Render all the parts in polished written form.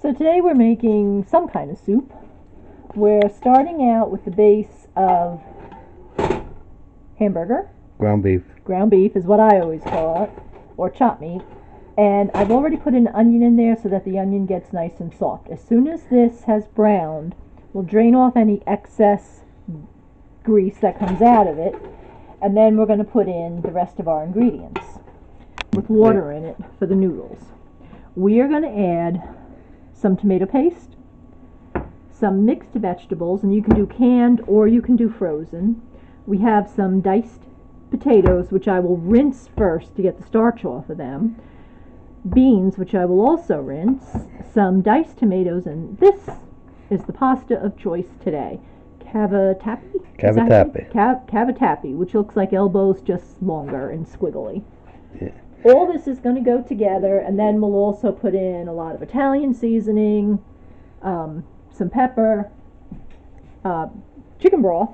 So today we're making some kind of soup. We're starting out with the base of hamburger. Ground beef. Ground beef is what I always call it, or chopped meat. And I've already put an onion in there so that the onion gets nice and soft. As soon as this has browned, we'll drain off any excess grease that comes out of it, and then we're going to put in the rest of our ingredients with water in it for the noodles. We are going to add some tomato paste, some mixed vegetables, and you can do canned or you can do frozen. We have some diced potatoes, which I will rinse first to get the starch off of them. Beans, which I will also rinse. Some diced tomatoes, and this is the pasta of choice today. Cavatappi? Cavatappi, which looks like elbows, just longer and squiggly. Yeah. All this is going to go together, and then we'll also put in a lot of Italian seasoning, some pepper, chicken broth,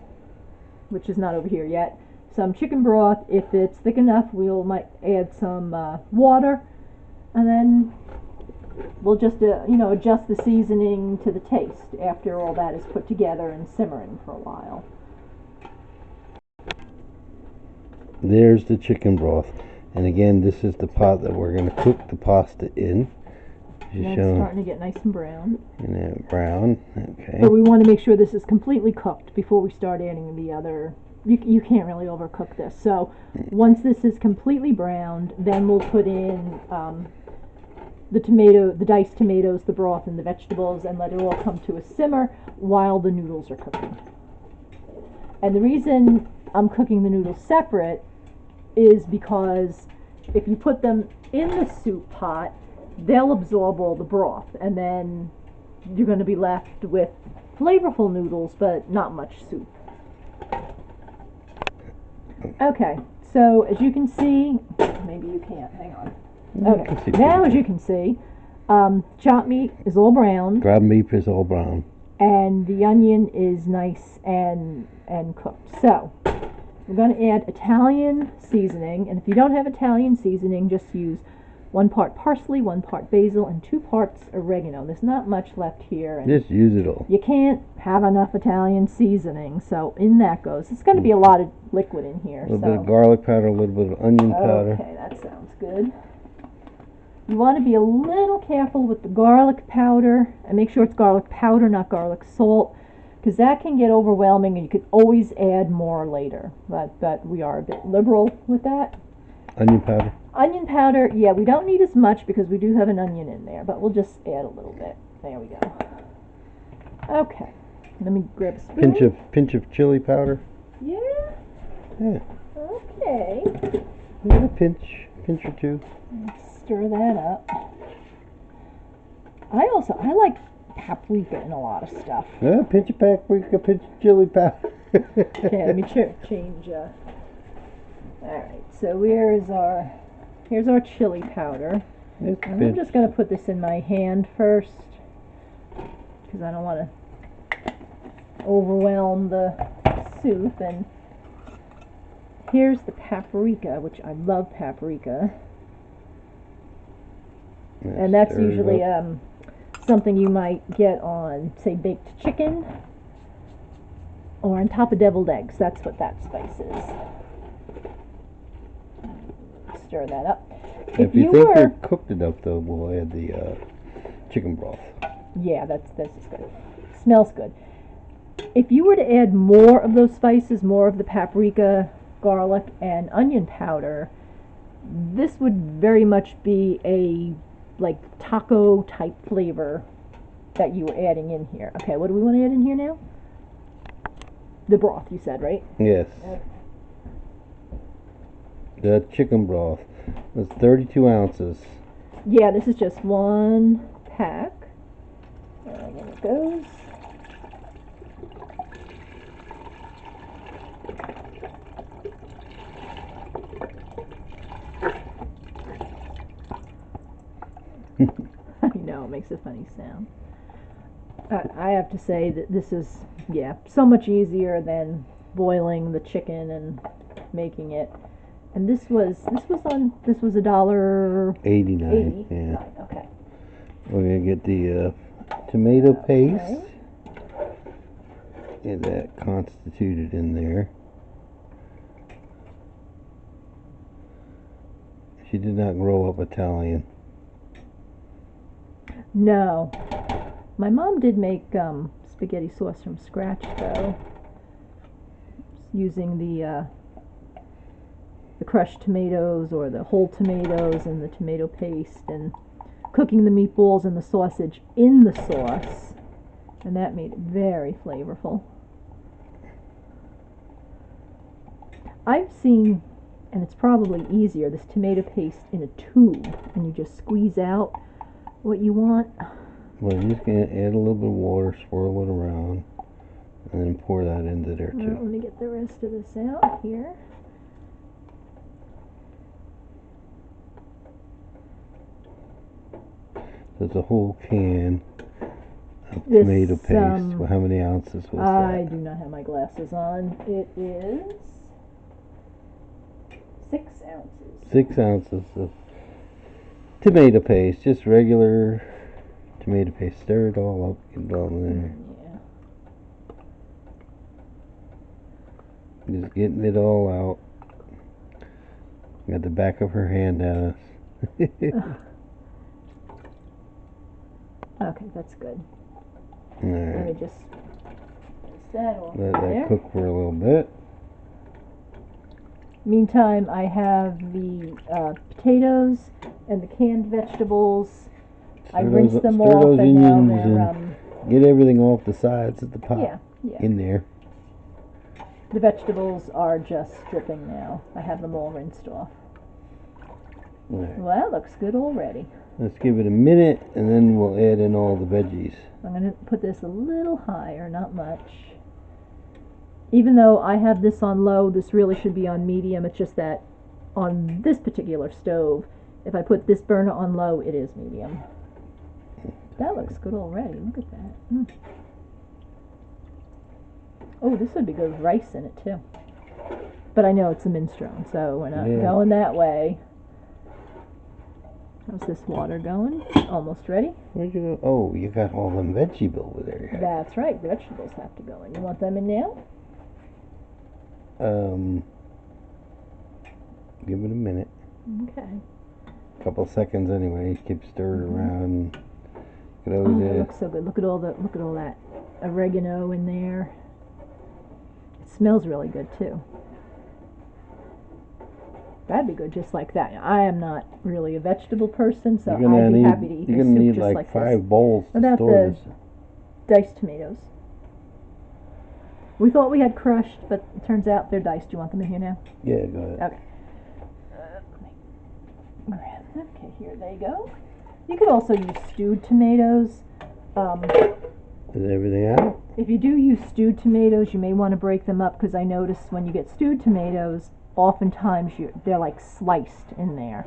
which is not over here yet. Some chicken broth. If it's thick enough, might add some water, and then we'll just adjust the seasoning to the taste after all that is put together and simmering for a while. There's the chicken broth. And again, this is the pot that we're going to cook the pasta in. It's starting to get nice and brown. And brown, okay. But we want to make sure this is completely cooked before we start adding the other. You can't really overcook this. So once this is completely browned, then we'll put in the diced tomatoes, the broth, and the vegetables, and let it all come to a simmer while the noodles are cooking. And the reason I'm cooking the noodles separate is because if you put them in the soup pot, they'll absorb all the broth, and then you're going to be left with flavorful noodles, but not much soup. Okay, so as you can see, maybe you can't, hang on. Okay, now as you can see, chopped meat is all brown. Ground beef is all brown. And the onion is nice and cooked. So we're going to add Italian seasoning, and if you don't have Italian seasoning, just use 1 part parsley, 1 part basil, and 2 parts oregano. There's not much left here. And just use it all. You can't have enough Italian seasoning, so in that goes. It's going to be a lot of liquid in here. A little bit of garlic powder, a little bit of onion powder. Okay, that sounds good. You want to be a little careful with the garlic powder, and make sure it's garlic powder, not garlic salt, because that can get overwhelming, and you could always add more later. But we are a bit liberal with that. Onion powder. Onion powder, yeah, we don't need as much because we do have an onion in there, but we'll just add a little bit. There we go. Okay, let me grab a spoon. Pinch of chili powder. Yeah. Yeah. Okay. Yeah, pinch or two. Let's stir that up. I like paprika in a lot of stuff. Yeah, pinch of paprika, pinch of chili powder. Okay, let me change. Alright, so here's our chili powder. I'm just going to put this in my hand first, because I don't want to overwhelm the soup. And here's the paprika, which I love paprika. And that's usually something you might get on, say, baked chicken or on top of deviled eggs. That's what that spice is. Stir that up. If you think they're cooked enough, though, we'll add the chicken broth. Yeah, this is good. Smells good. If you were to add more of those spices, more of the paprika, garlic, and onion powder, this would very much be a taco type flavor that you were adding in here. Okay, what do we want to add in here now? The broth, you said, right? Yes. Okay. The chicken broth. That's 32 ounces. Yeah, this is just 1 pack. And in it goes. I know, it makes a funny sound. I have to say that this is, so much easier than boiling the chicken and making it. And this was $1.89. $89, yeah. Okay. We're going to get the tomato paste. Okay. Get that constituted in there. She did not grow up Italian. No. My mom did make spaghetti sauce from scratch, though, using the crushed tomatoes or the whole tomatoes and the tomato paste, and cooking the meatballs and the sausage in the sauce, and that made it very flavorful. I've seen, and it's probably easier, this tomato paste in a tube, and you just squeeze out what you want. Well, you're just going to add a little bit of water, swirl it around, and then pour that into there too. Let me get the rest of this out here. There's a whole can of tomato paste. Well, how many ounces was that? I do not have my glasses on. It is 6 ounces. 6 ounces of tomato paste, just regular tomato paste. Stir it all up, get it all in there. Yeah. Just getting it all out. Got the back of her hand at us. Okay, that's good. All Let me right. just place that off Let there. that cook for a little bit. Meantime, I have the potatoes and the canned vegetables. I rinsed them stir off, those and now onions they're and get everything off the sides of the pot yeah. in there. The vegetables are just dripping now. I have them all rinsed off. All right. Well, that looks good already. Let's give it a minute, and then we'll add in all the veggies. I'm going to put this a little higher, not much. Even though I have this on low, this really should be on medium. It's just that on this particular stove, if I put this burner on low, it is medium. That looks good already. Look at that. Mm. Oh, this would be good with rice in it, too. But I know it's a minestrone, so we're not going that way. How's this water going? Almost ready. Where'd you go? Oh, you got all them veggies over there. That's right. The vegetables have to go in. You want them in now? Give it a minute. Okay. A couple seconds anyway. Keep stirring around. Oh, that looks so good. Look at all that oregano in there. It smells really good too. That'd be good just like that. I am not really a vegetable person, so I'd be happy to eat You're this gonna soup need just like like 5 this. bowls to About store the this. diced tomatoes. We thought we had crushed, but it turns out they're diced. Do you want them in here now? Yeah, go ahead. Okay. Okay, here they go. You could also use stewed tomatoes. Is everything out? If you do use stewed tomatoes, you may want to break them up, because I notice when you get stewed tomatoes, oftentimes they're like sliced in there.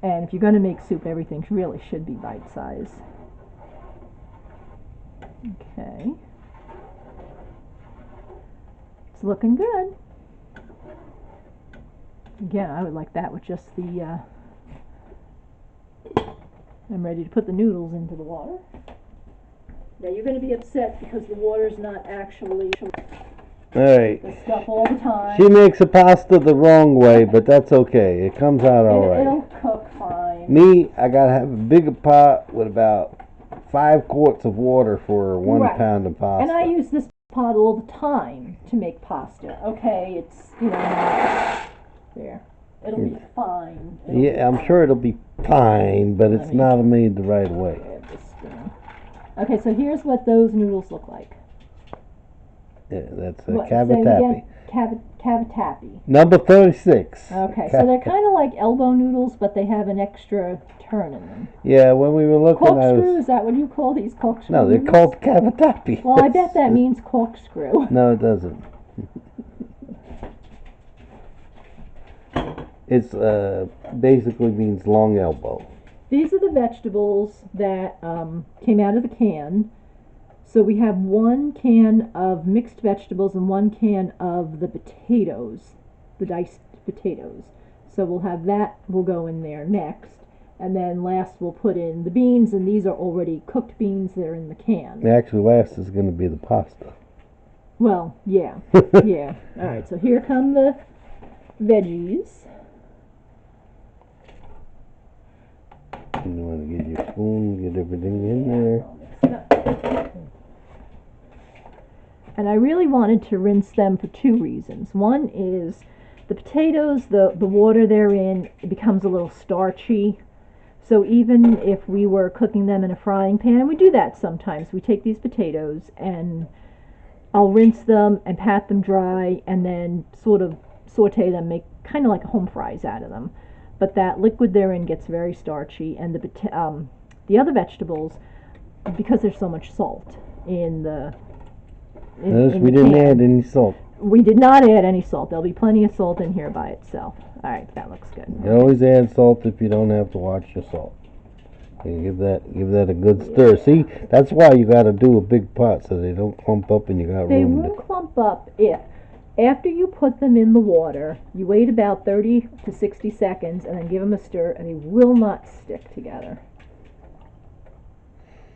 And if you're going to make soup, everything really should be bite size. Okay. It's looking good. Again, I would like that with just the I'm ready to put the noodles into the water. Now you're going to be upset because the water's not actually Alright. the stuff all the time. She makes a pasta the wrong way, but that's okay. It comes out alright. It'll cook fine. Me, I gotta have a bigger pot with about 5 quarts of water for 1 pound of pasta. And I use this pot all the time to make pasta. Okay, it's, not there. It'll be fine. I'm sure it'll be fine, but it's not made the right way. Okay, so here's what those noodles look like. Yeah, that's a cavatappi. Cavatappi. Number 36. Okay, so they're kind of like elbow noodles, but they have an extra turn in them. Yeah, when we were looking at corkscrew, is that what you call these corkscrew No, they're noodles? called cavatappi. Well, I bet that means corkscrew. No, it doesn't. It's basically means long elbow. These are the vegetables that came out of the can. So we have 1 can of mixed vegetables and 1 can of the potatoes, the diced potatoes. So we'll have that will go in there next. And then last we'll put in the beans, and these are already cooked beans. They're in the can. Actually, last is going to be the pasta. Well, yeah. Yeah. All right, so here come the veggies. You want to get your spoon, get everything in there. And I really wanted to rinse them for two reasons. One is the potatoes, the water they're in, it becomes a little starchy. So even if we were cooking them in a frying pan, and we do that sometimes, we take these potatoes and I'll rinse them and pat them dry and then sort of saute them, make kind of like home fries out of them. But that liquid they're in gets very starchy, and the other vegetables, because there's so much salt in the Notice we didn't add any salt. We did not add any salt. There'll be plenty of salt in here by itself. All right, that looks good. You always add salt if you don't have to watch your salt. You give that a good stir. See, that's why you got to do a big pot so they don't clump up and you got They room. won't clump up if, after you put them in the water, you wait about 30 to 60 seconds and then give them a stir, and they will not stick together.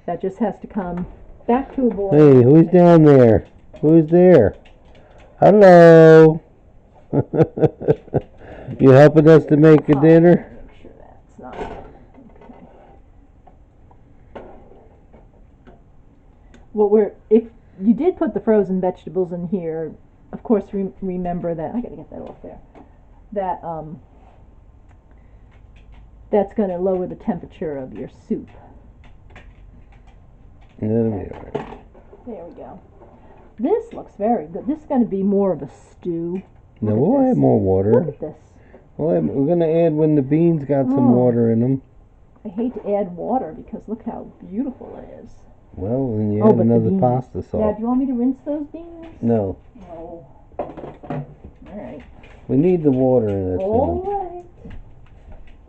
That just has to come back to a boil. Hey, who's down there? Who's there? Hello. You helping us to make a dinner? Make sure that's not. Okay. If you did put the frozen vegetables in here, of course, remember that I gotta get that off there. That that's gonna lower the temperature of your soup. That'll be alright. There we go. This looks very good. This is going to be more of a stew. Now we'll add more water. Look at this. We're going to add when the beans got some water in them. I hate to add water because look how beautiful it is. Well, then you add another pasta sauce. Now, do you want me to rinse those beans? No. No. All right. We need the water in it. All right.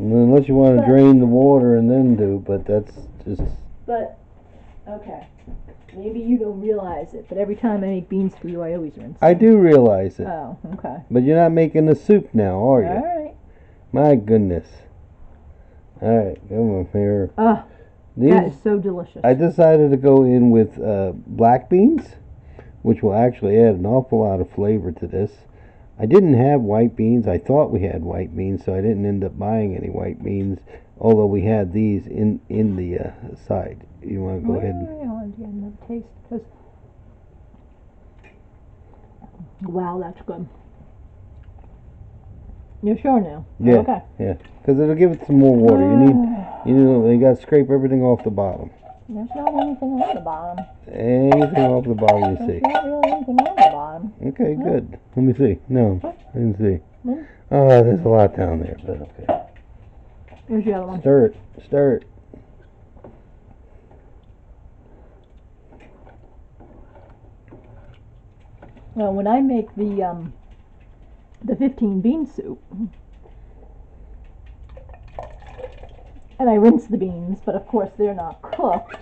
Unless you want to drain the water and then do, but that's just... But, okay. Maybe you don't realize it, but every time I make beans for you, I always rinse them. I do realize it. Oh, okay. But you're not making the soup now, are you? All right. My goodness. All right, come on here. That is so delicious. I decided to go in with black beans, which will actually add an awful lot of flavor to this. I didn't have white beans. I thought we had white beans, so I didn't end up buying any white beans, although we had these in the side. You want to go ahead and... I want to get another taste. Because wow, that's good. You're sure now? Yeah. Okay. Yeah, because it'll give it some more water. You got to scrape everything off the bottom. There's not anything on the bottom. Anything off the bottom you see. There's not really anything on the bottom. Okay, good. Let me see. No, I didn't see. No? Oh, there's a lot down there, but okay. Here's the other one. Stir it. Stir it. Now, when I make the 15 bean soup, and I rinse the beans, but of course they're not cooked.